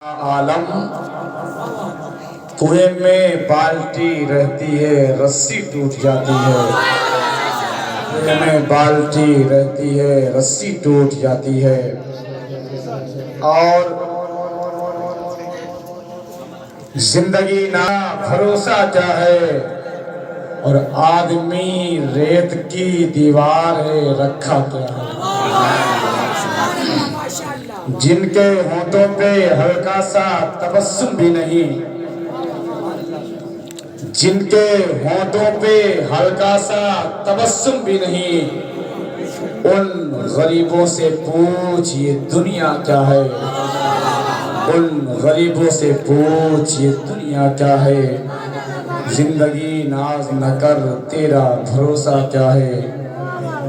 عالم کنویں میں بالٹی رہتی ہے رسی ٹوٹ جاتی ہے، کنویں میں بالٹی رہتی ہے رسی ٹوٹ جاتی ہے، اور زندگی نہ بھروسہ کیا ہے، اور آدمی ریت کی دیوار ہے رکھا کیا ہے۔ جن کے ہونٹوں پہ ہلکا سا تبسم بھی نہیں، جن کے ہونٹوں پہ ہلکا سا تبسم بھی نہیں، ان غریبوں سے پوچھ یہ دنیا کیا ہے، ان غریبوں سے پوچھ یہ دنیا کیا ہے۔ زندگی ناز نہ کر تیرا بھروسہ کیا ہے،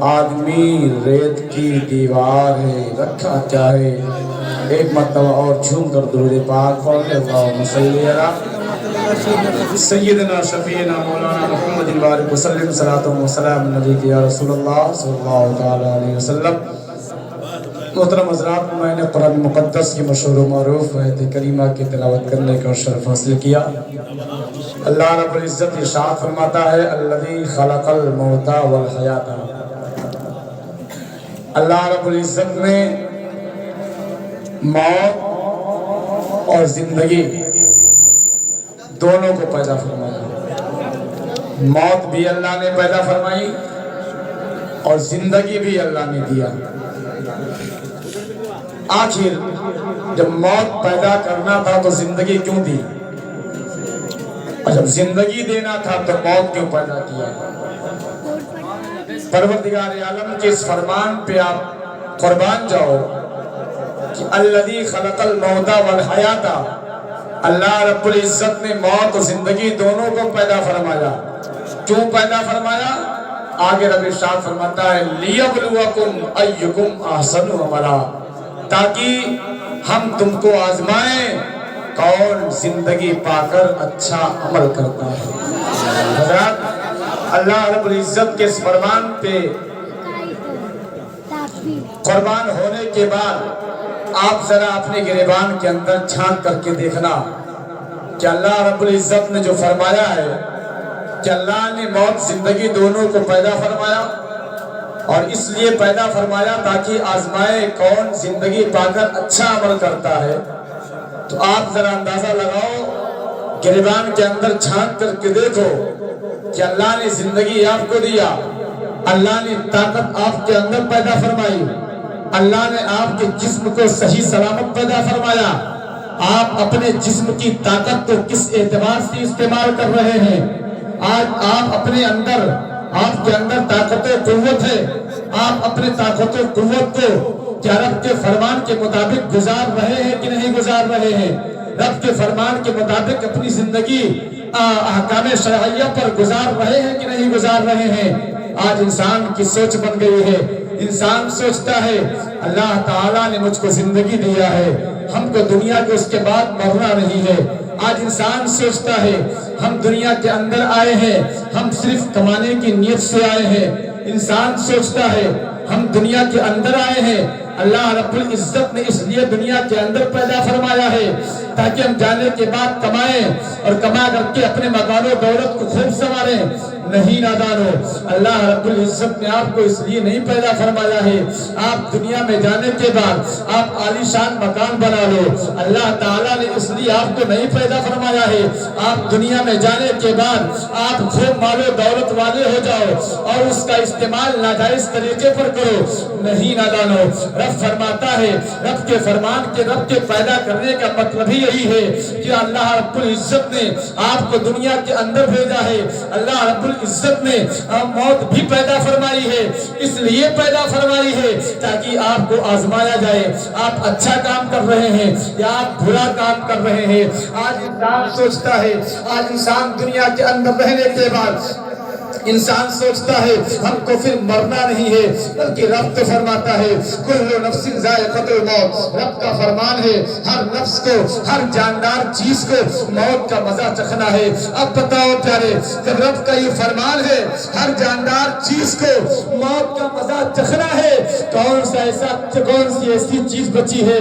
آدمی ریت کی دیوار ہے رکھا کیا ہے۔ ایک مرتبہ اور جھوم کر درود پاک پڑھ لے، اللہم صلی علی سیدنا شفیعنا مولانا محمد وآلہ وسلم، صلاۃ و سلام علیک یا رسول اللہ صلی اللہ تعالی علیہ وسلم۔ محترم حضرات، میں نے قرآن مقدس کی مشہور و معروف آیت کریمہ کی تلاوت کرنے کا شرف حاصل کیا۔ اللہ رب العزت ارشاد فرماتا ہے، الذی خلق الموت والحیات۔ اللہ رب العزت نے موت اور زندگی دونوں کو پیدا فرمایا۔ موت بھی اللہ نے پیدا فرمائی اور زندگی بھی اللہ نے دیا۔ آخر جب موت پیدا کرنا تھا تو زندگی کیوں دی، اور جب زندگی دینا تھا تو موت کیوں پیدا کیا؟ پروردگار عالم کے اس فرمان پہ آپ قربان جاؤ کہ الذی خلق الموت والحیات، اللہ رب العزت نے موت اور زندگی دونوں کو پیدا فرمایا۔ کیوں پیدا فرمایا؟ آگے رب ارشاد فرماتا ہے، لیبلوکم ایکم احسن عملا، تاکہ ہم تم کو آزمائیں کون زندگی پا کر اچھا عمل کرتا ہے۔ حضرات، اللہ رب العزت کے اس فرمان پہ قربان ہونے کے بعد آپ ذرا اپنے گریبان کے اندر جھانک کر کے دیکھنا کہ اللہ رب العزت نے جو فرمایا ہے کہ اللہ نے موت زندگی دونوں کو پیدا فرمایا، اور اس لیے پیدا فرمایا تاکہ آزمائے کون زندگی پا کر اچھا عمل کرتا ہے، تو آپ ذرا اندازہ لگاؤ، گریبان کے اندر جھانک کر کے دیکھو کہ اللہ نے زندگی آپ کو دیا، اللہ نے طاقت آپ کے اندر پیدا فرمائی، اللہ نے آپ کے جسم کو صحیح سلامت پیدا فرمایا۔ آپ اپنے جسم کی طاقت کو کس اعتبار سے استعمال کر رہے ہیں؟ آج آپ اپنے اندر، آپ کے اندر طاقت و قوت ہے، آپ اپنے طاقت و قوت کو کیا رب کے فرمان کے مطابق گزار رہے ہیں کہ نہیں گزار رہے ہیں؟ رب کے فرمان کے مطابق اپنی زندگی احکام شرعیہ پر گزار رہے ہیں کہ نہیں گزار رہے ہیں؟ آج انسان کی سوچ بن گئی ہے، انسان سوچتا ہے اللہ تعالیٰ نے مجھ کو زندگی دیا ہے، ہم کو دنیا کے اس کے بعد مرنا نہیں ہے۔ آج انسان سوچتا ہے ہم دنیا کے اندر آئے ہیں، ہم صرف کمانے کی نیت سے آئے ہیں۔ انسان سوچتا ہے ہم دنیا کے اندر آئے ہیں، اللہ رب العزت نے اس لیے دنیا کے اندر پیدا فرمایا ہے تاکہ ہم جانے کے بعد کمائیں اور کما کر کے اپنے مکان و دولت کو خوب سنواریں۔ نہیں نادانو، اللہ رب العزت نے آپ کو اس لیے نہیں پیدا فرمایا ہے آپ دنیا میں جانے کے بعد آپ عالی شان مکان بنا لو۔ اللہ تعالیٰ نے اس لیے آپ کو نہیں پیدا فرمایا ہے آپ دنیا میں جانے کے بعد آپ خوب مال و دولت والے ہو جاؤ اور اس کا استعمال ناجائز طریقے پر کرو۔ نہیں نادانو، رب فرماتا ہے، رب کے فرمان کے، رب کے پیدا کرنے کا مطلب ہی یہی ہے کہ اللہ رب العزت نے آپ کو دنیا کے اندر بھیجا ہے۔ اللہ رب العزت نے موت بھی پیدا فرمائی ہے، اس لیے پیدا فرمائی ہے تاکہ آپ کو آزمایا جائے آپ اچھا کام کر رہے ہیں یا آپ برا کام کر رہے ہیں۔ آج انسان سوچتا ہے، آج انسان دنیا کے اندر رہنے کے بعد انسان سوچتا ہے ہم کو پھر مرنا نہیں ہے، بلکہ رب تو فرماتا ہے کل نفس ذائقۃ الموت، رب کا فرمان ہے ہر نفس کو، ہر جاندار چیز کو موت کا مزہ چکھنا ہے۔ اب بتاؤ پیارے، جب رب کا یہ فرمان ہے ہر جاندار چیز کو موت کا مزہ چکھنا ہے، کون سی ایسی چیز بچی ہے،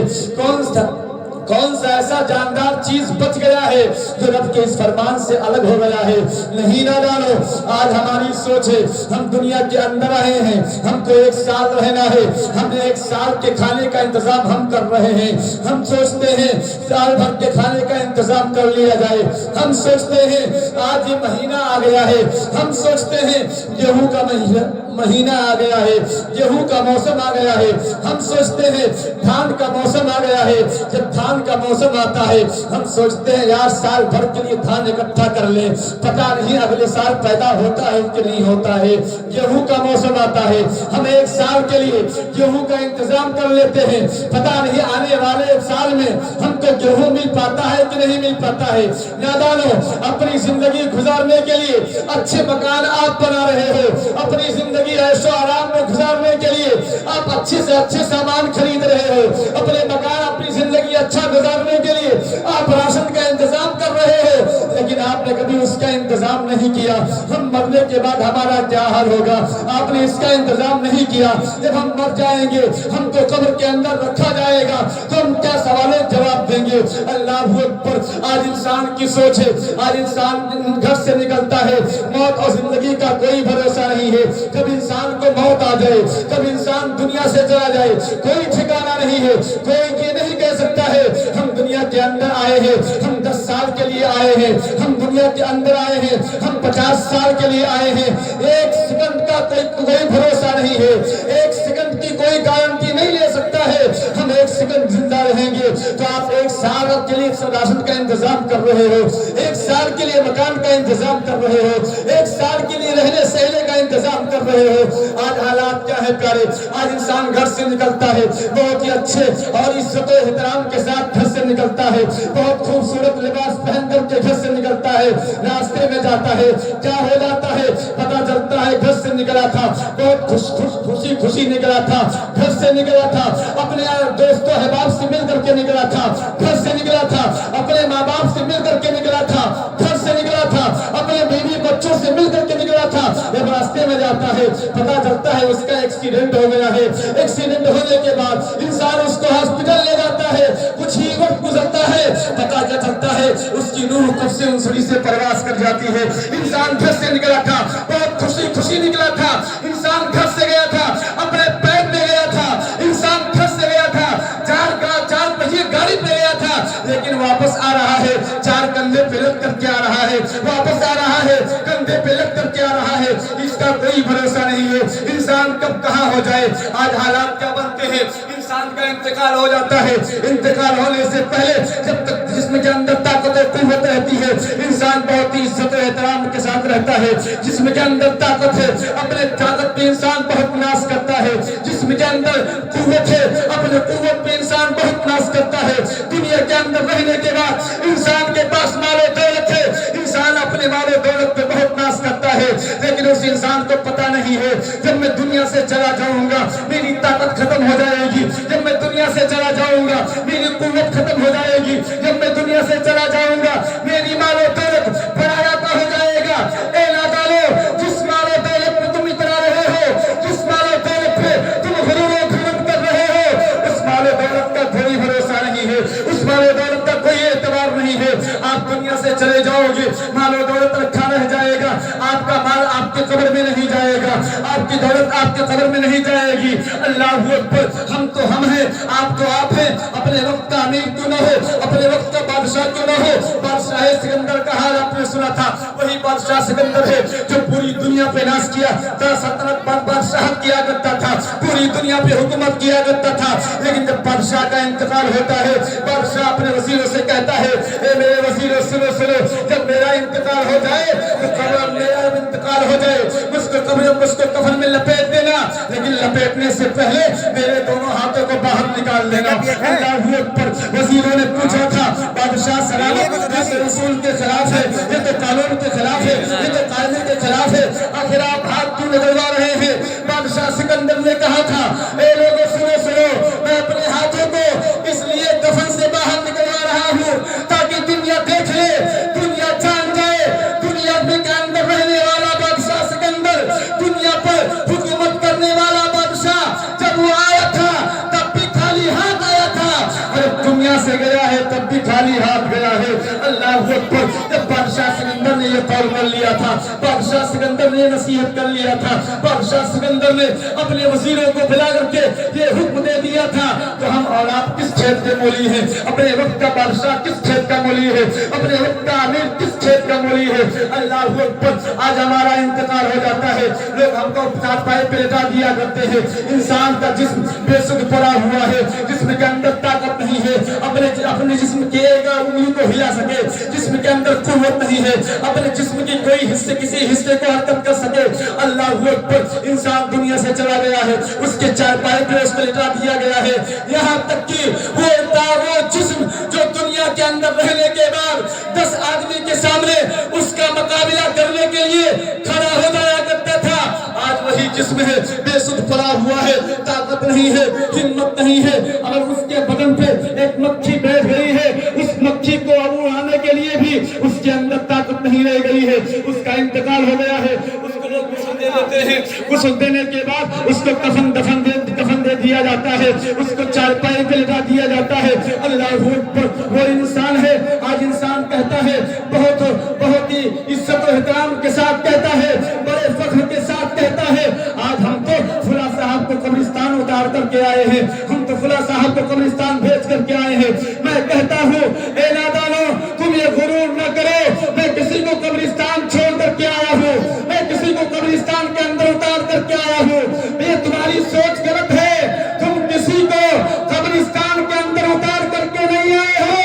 कौन सा ऐसा जानदार चीज बच गया है जो रब के इस फरमान से अलग हो गया है? नहीं नादानो, आज हमारी सोच है, हम दुनिया के अंदर आए हैं, हमको 1 साल रहना है, हमने 1 साल के खाने का इंतजाम हम कर रहे हैं। हम सोचते हैं साल भर के खाने का इंतजाम कर लिया जाए। हम सोचते हैं आज ये महीना आ गया है, हम सोचते हैं गेहूं का महीना आ गया है, गेहूं का मौसम आ गया है। हम सोचते हैं धान का मौसम आ गया है, जब धान का मौसम आता है हम सोचते हैं यार साल भर के लिए धान इकट्ठा कर ले, पता नहीं अगले साल पैदा होता है कि नहीं होता है। गेहूं का मौसम आता है, हम 1 साल के लिए गेहूं का इंतजाम कर लेते हैं, पता नहीं आने वाले साल में हमको गेहूं मिल पाता है कि नहीं मिल पाता है। नादानो, अपनी जिंदगी गुजारने के लिए अच्छे मकान आप बना रहे हो, अपनी जिंदगी ऐशो आराम में गुजारने के लिए आप अच्छे से अच्छे सामान खरीद रहे हो, अपने मकान अपनी जिंदगी अच्छा गुजारने के लिए आप राशन का इंतजाम कर रहे हो, लेकिन आपने कभी उसका इंतजाम नहीं किया हम मरने के बाद हमारा क्या हाल होगा। आपने इसका इंतजाम नहीं किया, जब हम मर जाएंगे हमको कब्र के अंदर रखा जाएगा तो हम क्या सवालों जवाब देंगे। अल्लाह अकबर। आज इंसान की सोच है, आज इंसान घर से निकलता है, मौत और जिंदगी का कोई भरोसा नहीं है। कभी इंसान को मौत आ जाए, कभी इंसान दुनिया से चला जाए, कोई ठिकाना नहीं है। कोई ये नहीं कह सकता है हम दुनिया के अंदर आए हैं, हम 10 साल के लिए आए हैं, हम दुनिया के अंदर आए हैं, हम 50 साल के लिए आए हैं। 1 सेकंड का कोई भरोसा नहीं है, 1 सेकंड की कोई गारंटी नहीं ले सकता है हम 1 सेकंड जिंदा रहेंगे। तो आप 1 साल के लिए राशन का इंतजाम कर रहे हो, 1 साल के लिए मकान का इंतजाम कर रहे हो, 1 साल के लिए रहने सहने का इंतजाम कर रहे हो। आज हालात क्या है प्यारे, आज इंसान घर से निकलता है बहुत ही अच्छे और इज्जत और एहतराम के साथ घर से निकलता है, बहुत खूबसूरत लिबास पहन करके घर से निकलता है, रास्ते में जाता है, क्या हो जाता है पता चलता है घर से निकला था, बहुत खुशी निकला था, घर से निकला था, अपने दोस्तों अहबाब से मिल करके निकला था, घर से निकला था, अपने माँ बाप से मिल करके निकला था, घर से निकला था, अपने बीवी बच्चों से मिल करके निकला था। जब रास्ते में जाता है पता चलता है उसका एक्सीडेंट हो गया है, एक्सीडेंट होने के बाद इंसान उसको हॉस्पिटल ले जाता है, कुछ ही वक्त गुजरता है पता क्या चलता है उसकी रूह कब से उनसड़ी से परवास कर जाती है। इंसान घर से निकला था, बहुत खुशी निकला था, इंसान घर से गया था, अपने पैर में गया था, इंसान घर से गया था, 4 पहिए गाड़ी पे गया था, लेकिन वापस आ रहा है 4 कंधे पे लग करके आ रहा है, वापस आ रहा है कंधे पे लग करके आ रहा है, इसका कोई भरोसा नहीं है इंसान कब कहाँ हो जाए। आज हालात क्या बनते हैं, इंसान का इंतकाल हो जाता है, इंतकाल होने से पहले जब तक जिस्म के अंदर ताकत और कुव्वत रहती है इंसान बहुत ही इज्जत और एहतराम के साथ रहता है। जिस्म के अंदर ताकत है, अपने ताकत पे इंसान बहुत नाश करता है, जिस्म के अंदर कुव्वत है, अपने कुव्वत पे इंसान बहुत नाश करता है। दुनिया के अंदर रहने के बाद इंसान के पास मालो दौलत है, इंसान अपने मालो दौलत पे बहुत नाश करता है, लेकिन उस इंसान को पता नहीं है जब मैं दुनिया से चला जाऊंगा मेरी ताकत खत्म हो जाएगी, जब मैं दुनिया से चला जाऊंगा मेरी कुव्वत खत्म हो जाएगी, जब मैं दुनिया से चला जाऊंगा मेरी मालो दौलत पराया हो जाएगा। ए नादानो, जिस मालो दौलत पे तुम इतना रहे हो, जिस मालो दौलत पे तुम गुरूर कर रहे हो, उस मालो दौलत का कोई भरोसा नहीं है, उस मालो दौलत का कोई एतबार नहीं है। आप दुनिया से चले जाओगे मालो दौलत रखा रह जाएगा, आपका माल आपके कब्र में नहीं जाएगा, आपकी दौलत आपके कब्र में नहीं जाएगी। अल्लाह अकबर। हम तो हम हैं, आप तो आप हैं, अपने वक्त का अमीर क्यों न हो, अपने वक्त का बादशाह क्यों न हो। बादशाह सिकंदर का हाल आपने सुना था, वही बादशाह सिकंदर है जो पूरी दुनिया पे नाश किया था, सल्तनत बादशाह किया करता था, पूरी दुनिया पे हुकूमत किया करता था। लेकिन जब बादशाह का इंतकाल होता है बादशाह अपने वजीरों से कहता है ए मेरे वजीरों सुनो सुनो, जब मेरा इंतकाल हो जाए तो मेरा इंतकाल हो जाए मुझको कफन में लपेट देना, लेकिन लपेटने से पहले मेरे दोनों हाथों को बाहर निकाल देना। अल्लाहू अकबर। वजीरों ने पूछा था बादशाह सलामत रसूल के खिलाफ है, ये तो कानून के खिलाफ है, ये तो कायदे के खिलाफ है, आखिर आप हाथ क्यों निकलवा रहे हैं। बादशाह सिकंदर ने कहा था ए लोगों सुनो सुनो, मैं अपने हाथों को इसलिए कफन से बाहर निकलवा रहा हूँ ताकि दुनिया देख ले, दुनिया जान जाए दुनिया के अंदर रहने वाला बादशाह सिकंदर, दुनिया पर हुकूमत करने वाला बादशाह जब वो आया था तब भी खाली हाथ आया था, और दुनिया से गया है ہاتھ گیا ہے۔ اللہ اکبر۔ جب بادشاہ سکندر نے یہ قول کر لیا تھا، بادشاہ سکندر نے نصیحت کر لیا تھا، بادشاہ سکندر نے اپنے وزیروں کو بلا کر کے یہ حکم دے دیا تھا تو ہم اور آپ کس کھیت کے مولی ہیں؟ اپنے وقت کا بادشاہ کس کھیت کا مولی ہے؟ اپنے وقت کا امیر کس کھیت کا مولی ہے؟ اللہ اکبر۔ آج ہمارا انتقال ہو جاتا ہے، لوگ ہم کو چارپائی پہ لٹا دیا کرتے ہیں۔ انسان کا جسم بے سود پڑا ہوا ہے، جسم کے اندر طاقت نہیں ہے اپنے جسم کے ایک انگلی کو ہلا سکے، جسم کے اندر قوت نہیں ہے اپنے جسم کی کوئی حصے کسی حصے کو حرکت کر سکے۔ اللہ اکبر۔ انسان دنیا سے چلا گیا ہے، اس کے چارپائی پہ اس کو لٹا دیا گیا ہے، یہاں تک کہ وہ جسم جو دنیا کے اندر رہنے کے بعد 10 آدمی کے سامنے اس کا مقابلہ کرنے کے لیے کھڑا ہو جایا کرتا تھا، آج وہی جسم ہے بے سود پڑا ہوا ہے، طاقت نہیں ہے، ہمت نہیں ہے۔ اگر اس کے بدن پہ ایک مکھی بیٹھ گئی ہے، اس مکھی کو اڑانے کے لیے بھی اس کے اندر طاقت نہیں رہ گئی ہے، اس کا انتقال ہو گیا ہے۔ اس کو لوگ غسل دے دیتے ہیں، غسل دینے کے بعد اس کو کفن دے دیا جاتا ہے، اس کو چارپائی پہ لٹا دیا جاتا ہے۔ اللہ اکبر۔ وہ انسان ہے، آج انسان کہتا ہے بہت ہی عزت و احترام کے ساتھ کہتا ہے، بڑے فخر کے ساتھ کہتا ہے، آج ہم تو فلاں صاحب کو قبرستان اتار کر کے آئے ہیں، ہم تو فلاں صاحب کو قبرستان بھیج کر کے آئے ہیں۔ میں کہتا ہوں اے نادانو، تم یہ غرور نہ کرو، میں کسی کو قبرستان چھوڑ کر کے آیا ہوں، میں کسی کو قبرستان کے اندر اتار کر کے آیا ہوں۔ یہ تمہاری سوچ غلط ہے، تم کسی کو قبرستان کے اندر اتار کر کے نہیں آئے ہو،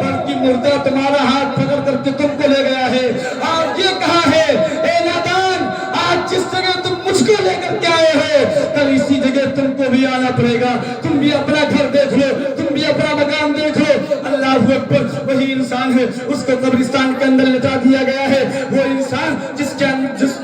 بلکہ مردہ تمہارا ہاتھ پکڑ کر کے تم کو لے گیا ہے۔ اور یہ کہا ہے اے نادان، آج جس جگہ تم مجھ کو لے کر کے آئے ہو، کل اسی جگہ تم کو بھی آنا پڑے گا، تم بھی اپنا گھر دیکھ لو، تم بھی اپنا مکان دیکھ لو۔ اللہ اکبر۔ وہی انسان ہے، اس کو قبرستان کے اندر لٹا دیا گیا ہے، وہ انسان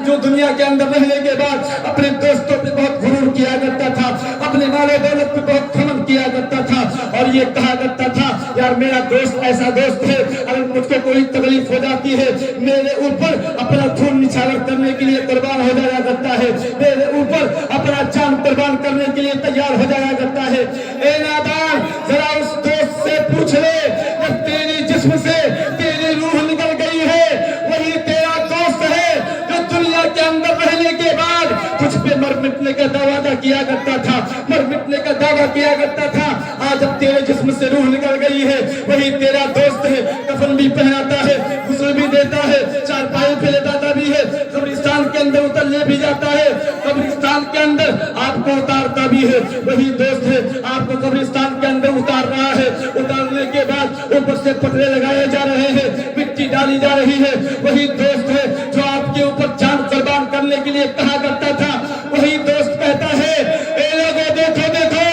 جو دنیا کے اندر رہنے کے بعد اپنے دوستوں پہ بہت غرور کیا کرتا تھا، اپنے مال و دولت پہ بہت گھمنڈ کیا کرتا تھا، اور یہ کہا کرتا تھا یار میرا دوست ایسا دوست ہے، اگر مجھ کو کوئی تکلیف ہو جاتی ہے میرے اوپر اپنا خون نچھاور کرنے کے لیے قربان ہو جایا کرتا ہے، میرے اوپر اپنا جان قربان کرنے کے لیے تیار ہو جایا کرتا ہے۔ اے نادان، ذرا اس دوست سے پوچھ لے، جب تیری جسم سے تیری روح نکل گئی ہے، وہی تیرا دوست ہے جو دنیا کے اندر رہنے کے بعد تجھ پہ مر مٹنے کا دعویٰ کیا کرتا تھا، مر مٹنے کا دعویٰ کیا کرتا تھا۔ آج جب تیرے جسم سے روح نکل گئی ہے، وہی تیرا دوست ہے، کفن بھی پہناتا ہے، غسل بھی دیتا ہے، چارپائی پہ لٹاتا بھی ہے، قبرستان کے اندر اترنے بھی جاتا ہے، قبرستان کے اندر آپ کو اتارتا بھی ہے، وہی دوست ہے آپ کو قبرستان کے اندر اتار رہا ہے۔ اتارنے کے بعد اوپر سے پترے لگائے جا رہے ہیں، مٹی ڈالی جا رہی ہے، وہی دوست ہے جو آپ کے اوپر جان قربان کرنے کے لیے کہا کرتا تھا، وہی دوست کہتا ہے اے لوگوں دیکھو دیکھو،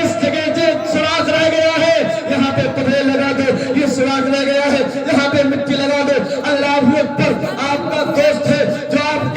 اس جگہ جو سراغ رہ گیا ہے یہاں پہ پترے لگا دو، یہ سراغ رہ گیا ہے یہاں پہ مٹی لگا دو۔ اللہ اکبر۔ آپ کا دوست ہے جو آپ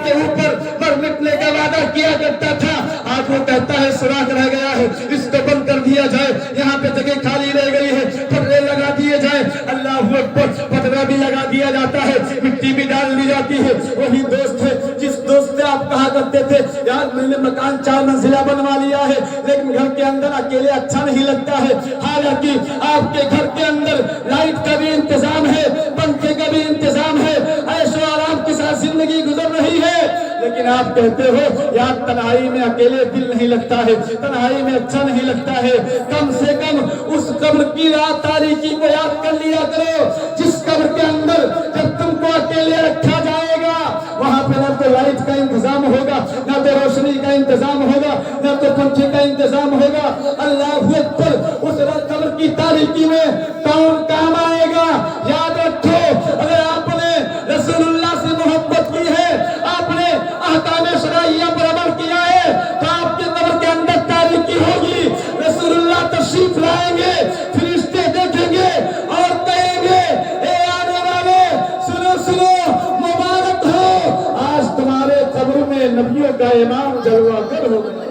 کے اوپر مر مٹنے کا وعدہ کیا کرتا تھا، آج وہ کہتا ہے سراغ رہ گیا ہے، اس کو بند کر دیا جائے، یہاں پہ جگہ خالی رہ گئی ہے، پترے لگا دیے جائیں۔ اللہ اکبر۔ پترا بھی لگا دیا جاتا ہے، مٹی بھی ڈال دی جاتی ہے، وہی دوست ہے جس دوست سے آپ کہا کرتے تھے یار میں نے مکان 4 منزلہ بنوا لیا ہے لیکن گھر کے اندر اکیلے اچھا نہیں لگتا ہے، حالانکہ آپ کے گھر کے اندر لائٹ کا بھی انتظام ہے، پنکھے کا بھی انتظام ہے، عیش و آرام کے ساتھ زندگی گزر رہی ہے، لیکن آپ کہتے ہو یار تنہائی میں اکیلے دل نہیں لگتا ہے، تنہائی میں اچھا نہیں لگتا ہے۔ کم سے کم اس قبر کی رات تاریکی کو یاد کر لیا کرو جس قبر کے اندر جب تم کو اکیلے رکھا جائے گا وہاں پہ نہ تو لائٹ کا انتظام ہوگا، نہ تو روشنی کا انتظام ہوگا، نہ تو پنکھے کا انتظام ہوگا۔ اللہ اکبر۔ اس قبر کی تاریکی میں کون کام آئے گا؟ یاد رکھو اگر آپ نے رسول اللہ سے محبت کی ہے، آپ نے احکام شرعیہ پر عمل کیا ہے تو آپ کے قبر کے اندر تاریکی ہوگی، رسول اللہ تشریف لائیں گے، فرشتے دیکھیں گے اور کہیں گے اے آنے والے سنو سنو مبارک ہو، آج تمہارے قبر میں نبیوں کا امام جلوہ گر ہو گیا۔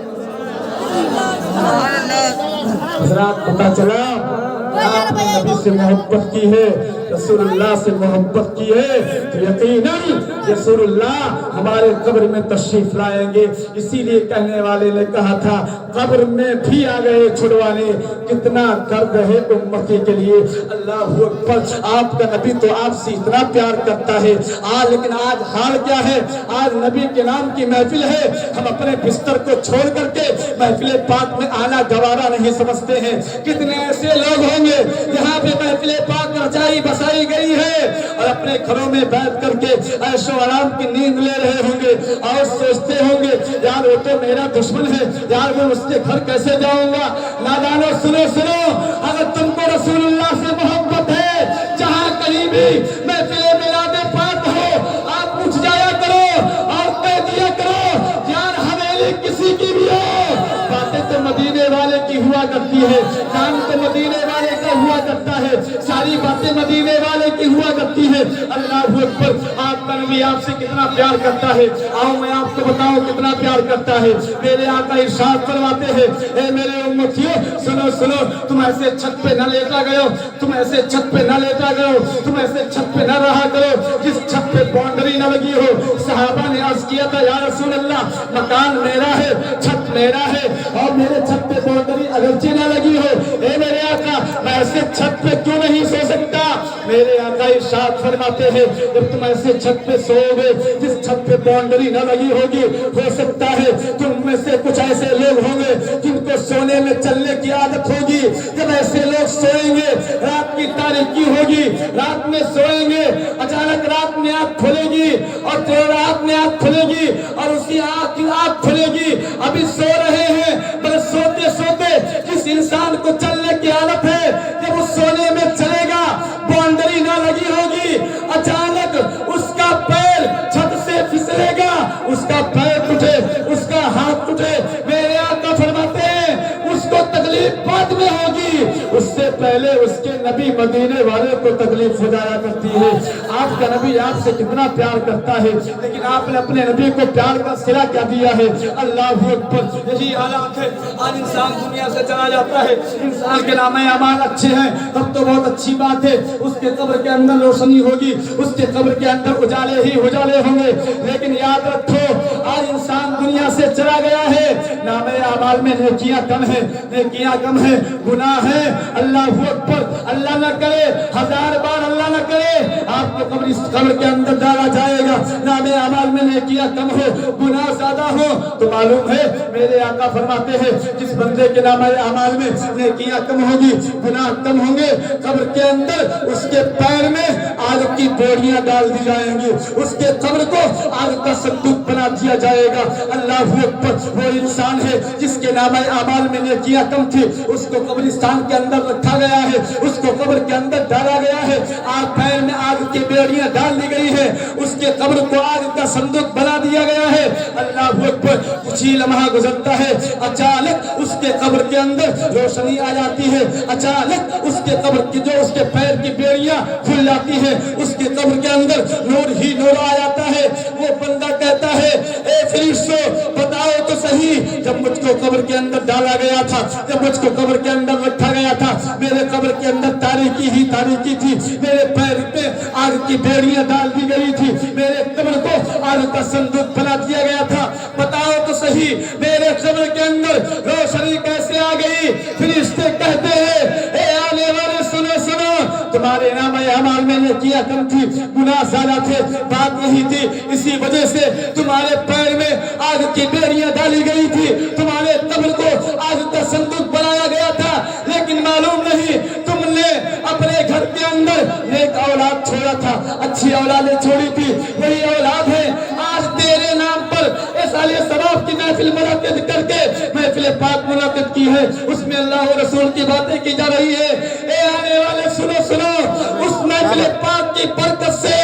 حضرات پتہ چلا آپ نے نبی سے محبت کی ہے، रसूलुल्लाह से मोहब्बत की है तो यकीनन रसूलुल्लाह हमारे कब्र में तशरीफ लाएंगे। इसीलिए कहने वाले ने कहा था कब्र में भी आ गए छुड़वाने, कितना दर्द है उम्मती के लिए। अल्लाह अकबर। आपका नबी तो आपसे इतना प्यार करता है लेकिन आज हाल क्या है? आज नबी के नाम की महफिल है, हम अपने बिस्तर को छोड़ करके महफिल पाक में आना गवारा नहीं समझते हैं। कितने ऐसे लोग होंगे यहाँ पे महफिल पाक रचाई बसाई गई है और अपने घरों में बैठ करके ऐशो आराम की नींद ले रहे होंगे और सोचते होंगे यार वो तो मेरा दुश्मन है, यार मैं उसके घर कैसे जाऊंगा। नादानो सुनो सुनो, अगर तुमको रसूलुल्लाह से मोहब्बत है, जहाँ कहीं भी महफिल मिलादे पाक हो आप उठ जाया करो और कह दिया करो यार हवेली किसी की भी हो, बातें तो मदीने वाले की हुआ करती है, काम तो मदीने वाले का हुआ करता है, सारी बातें मदीने वाले की हुआ करती है। अल्लाह अकबर। आपका नबी आपसे कितना प्यार करता है, आओ मैं आपको बताऊं कितना प्यार करता है। मेरे आका इरशाद फरमाते हैं, ए मेरे उम्मतियों सुनो सुनो, तुम ऐसे छत पे न लेटा गयो, तुम ऐसे छत पे न लेटा गयो, तुम ऐसे छत पे न रहा करो जिस छत पे बाउंड्री न लगी हो। सहाबा ने अर्ज किया था या रसूल अल्लाह मकान मेरा है, छत मेरा है और मेरे छत पे बाउंड्री अगरचे न लगी हो, ए मेरे आका मैं ऐसे छत पे क्यों नहीं सो सकता। मेरे आका इरशाद फरमाते हैं जब तुम ऐसे छत पे सोओगे जिस छत पे बाउंड्री न लगी होगी, हो सकता है तुम में से कुछ ऐसे लोग होंगे जिनको सोने में चलने की आदत होगी। जब ऐसे लोग सोएंगे रात की तारीकी होगी, रात में सोएंगे, अचानक रात में आंख खुलेगी और रात में आंख खुलेगी और उसी आंख की आंख खुलेगी, अभी सो रहे हैं पर सोते सोते जिस इंसान को चलने की आदत है जब वो सोने में चलेगा बाउंड्री ना लगी होगी, अचानक उसका पैर छत से फिसलेगा, उसका पैर टूटे, उसका हाथ टूटे, मेरे आका फरमाते हैं उसको तकलीफ बाद में होगी, उससे पहले उसके नबी मदीने वाले को तकलीफ हो जाया करती है। आपका नबी आपसे कितना प्यार करता है लेकिन आपने अपने नबी को प्यार का सिला क्या दिया है। अल्लाह अकबर। यही हालात है, आज इंसान दुनिया से चला जाता है, इंसान के नाम अमाल अच्छे हैं तब तो बहुत अच्छी बात है, उसके कब्र के अंदर रोशनी होगी, उसके कब्र के अंदर उजाले ही उजाले होंगे, लेकिन याद रखो आज इंसान दुनिया से चला गया है, नाम अमाल में नेकियां कम है, नेकियां कम है, गुनाह है। अल्लाह अकबर। अल्लाह न करे, हजार बार अल्लाह न करे आपको कब्र के अंदर डाला जाएगा, नाम अमाल में नेकियां कम हो, गुनाह ज्यादा हो तो मालूम है मेरे आका फरमाते हैं जिस बंदे के नाम अमाल में नेकियां कम होगी, गुनाह कम होंगे, कब्र के अंदर उसके पैर में आग की बोरियां डाल दी जाएंगी, उसके कब्र को आग का संदूक बना दिया जाएगा। अल्लाह अकबर। वो इंसान है जिसके नाम अमाल में नेकियां कम थी, उसको कब्रिस्तान के अंदर रखा गया है, उसको कब्र के अंदर डाला गया है, आग पैर में आग की बेड़ियां डाल दी गई है, उसके कब्र को आग का संदूक बना दिया गया है। अल्लाह अकबर। कुछ ही लम्हा गुजरता है, अचानक उसके कब्र के अंदर रोशनी आ जाती है, अचानक उसके कब्र की जो उसके पैर की बेड़ियां खुल जाती है, उसके कब्र के अंदर नूर ही नूर आ जाता है। वो बंदा कहता है ए फरिश्तो बताओ तो सही, जब मुझको कब्र के अंदर डाला गया था, जब मुझको कब्र के अंदर रखा गया था, मेरे कब्र के अंदर तारीकी ही तारीकी थी, मेरे पैर पे आग की बेड़ियां डाल दी गई थी, मेरे कब्र को आग का संदूक बना दिया गया था, बताओ तो सही मेरे कब्र के अंदर रोशनी कैसे आ गई। फरिश्ते कहते हैं ए आने वाले सुनो सुनो, तुम्हारे नाम अमाल में नेकियां कम थी, गुनाह ज्यादा थे, बात यही थी, इसी वजह से तुम्हारे पैर में आग की बेड़ियां डाली गई थी, तुम्हारे कब्र को आग का संदूक बनाया गया था, लेकिन मालूम नहीं तुमने अपने घर के अंदर नेक औलाद छोड़ा था, अच्छी औलादें छोड़ी थी, वही औलाद है आज तेरे नाम पर साले सवाब की महफिल मुनक्किद करके महफिल पाक मुनक्किद की है, उसमें अल्लाह और रसूल की बातें की जा रही है। ए आने वाले सुनो सुनो, उस महफिल पाक की बरकत से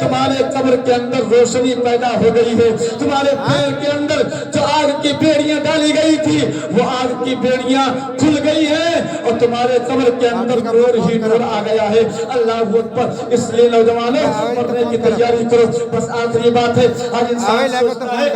तुम्हारे कब्र के अंदर रोशनी पैदा हो गई है, तुम्हारे पैर के अंदर जो आग की बेड़ियां डाली गई थी वो आग की बेड़ियां खुल गई है और तुम्हारे कब्र के अंदर नूर ही नूर आ गया है। अल्लाह अकबर। इसलिए नौजवानों मरने की तैयारी करो। बस आखिरी बात है, आज इंसान सोचता है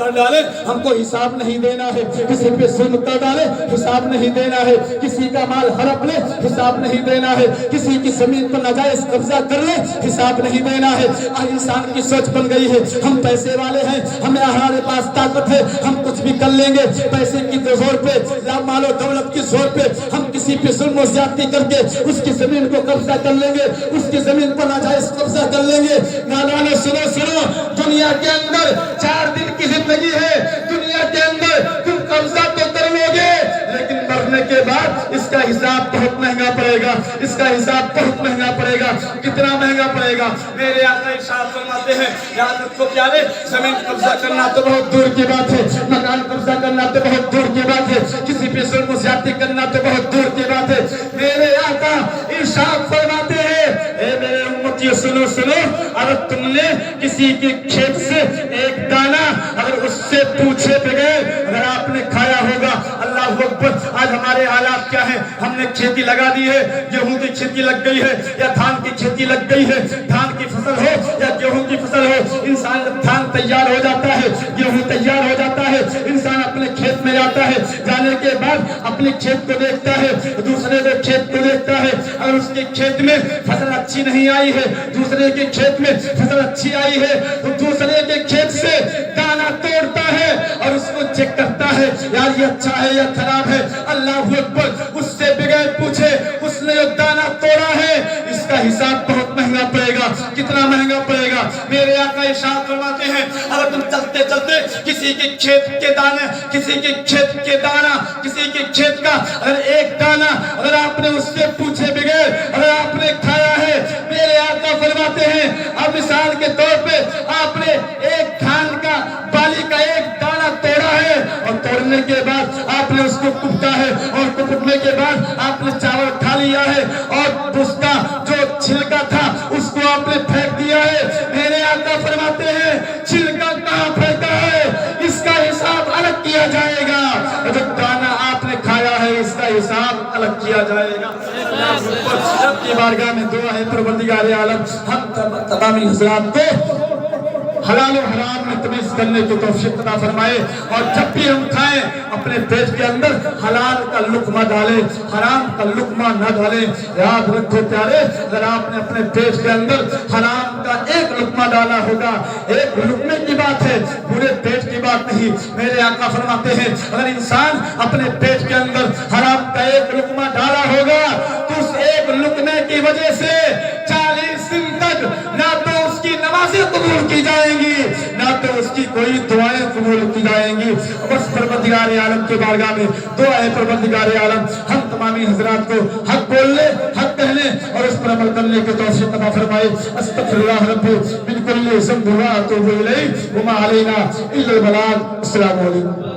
कर डाले, हमको हिसाब नहीं देना है। किसी पे जुल्म कर डाले, हिसाब नहीं देना है। किसी का माल हड़प ले, हिसाब नहीं देना है। किसी की जमीन पर नाजायज कब्जा कर ले, हिसाब नहीं देना है। आज इंसान की सोच बन गई है, हम पैसे वाले हैं, हमें हमारे पास ताकत है, हम कुछ भी कर लेंगे। पैसे की जोर पे, मालो दौलत की जोर पे हम किसी पे जुल्म ज्यादती करके उसकी जमीन को कब्जा कर लेंगे, उसकी जमीन पर नाजायज कब्जा कर लेंगे। नादानो सुनो सुनो, दुनिया के अंदर 4 दिन की जिंदगी है। दुनिया के अंदर तुम कब्जा तो कर लोगे, लेकिन मरने के बाद इसका हिसाब बहुत महंगा पड़ेगा। इसका हिसाब बहुत महंगा पड़ेगा। कितना महंगा पड़ेगा? मेरे आका इरशाद फरमाते हैं, याद रखो प्यारे, जमीन कब्जा करना तो बहुत दूर की बात है, मकान कब्जा करना तो बहुत दूर की बात है, किसी पे जुल्म ज्यादती करना तो बहुत दूर की बात है। मेरे आका इरशाद फरमाते हैं, ए मेरे उम्मतियों सुनो सुनो, अगर तुमने किसी के खेत से एक दाना अगर उससे पूछे बगैर अगर आपने खाया होगा, अल्लाह अकबर, आज हमारे हालात क्या है? हमने खेती लगा दी है, गेहूं की खेती लग गई है या धान की खेती लग गई है, धान की फसल हो या गेहूं की फसल हो, इंसान जब धान तैयार हो जाता है, गेहूं तैयार हो जाता है, इंसान अपने खेत में जाता है, जाने के बाद अपने खेत को देखता है, दूसरे के खेत को देखता है, अगर उसके खेत में फसल अच्छी नहीं आई है, दूसरे के खेत में फसल अच्छी आई है, तो दूसरे के खेत से दाना तोड़ता है और उसको चेक करता है, यार ये अच्छा है या खराब है। अल्लाह अकबर, उससे बगैर पूछे उसने जो दाना तोड़ा है, इसका हिसाब बहुत महंगा पड़ेगा। कितना महंगा पड़ेगा? मेरे आका इरशाद फरमाते हैं, अगर तुम चलते चलते किसी के खेत के दाने, किसी के खेत के दाना, किसी के खेत का अगर एक दाना अगर आपने उससे पूछे बगैर अगर आपने खाया है, मेरे आका फरमाते हैं, अब मिसाल के तौर पे आपने एक धान का बाली का एक दाना तोड़ा है और तोड़ने के बाद आपने उसको कुपटा है और कुपटने के बाद आपने चावल खा लिया है और उसका जो छिलका था उसको आपने फेंक दिया है। मेरे आका फरमाते हैं, छिलका कहाँ फेंका है, इसका हिसाब अलग किया जाएगा। जो दाना आपने खाया है, इसका हिसाब अलग किया जाएगा। रब की बारगाह में दुआ है, परवरदिगार आलम हम तमाम हज़रात को हलाल और हराम में तमीज करने की तौफीक अता फरमाए, और जब भी हम खाएं अपने पेट के अंदर हलाल का लुकमा डालें, हराम का लुकमा न डालें। याद रखो प्यारे, अगर आपने अपने पेट के अंदर हराम का एक लुकमा डाला होगा, एक लुकमे की बात है, पूरे पेट की बात नहीं। मेरे आका फरमाते हैं, अगर इंसान अपने पेट के अंदर हराम का एक लुकमा डाला होगा तो उस एक लुकमे की वजह से 40 दिन तक ना तो उसकी नमाजें कबूल की जाएंगी, ना तो उसकी कोई दुआएं कबूल की जाएंगी। बस परवरदिगार आलम के बारगाह में दुआ है, परवरदिगार आलम हम तमामी हजरात को हक बोलने, हक कहने और उस पर अमल करने की तौफीक अता फरमाए। अस्तगफिरुल्लाह रब्बी मिन कुल्ली ज़ंबिन व अतूबु इलैहि व मा अलैना इल्लल बलाग। अस्सलामु अलैकुम।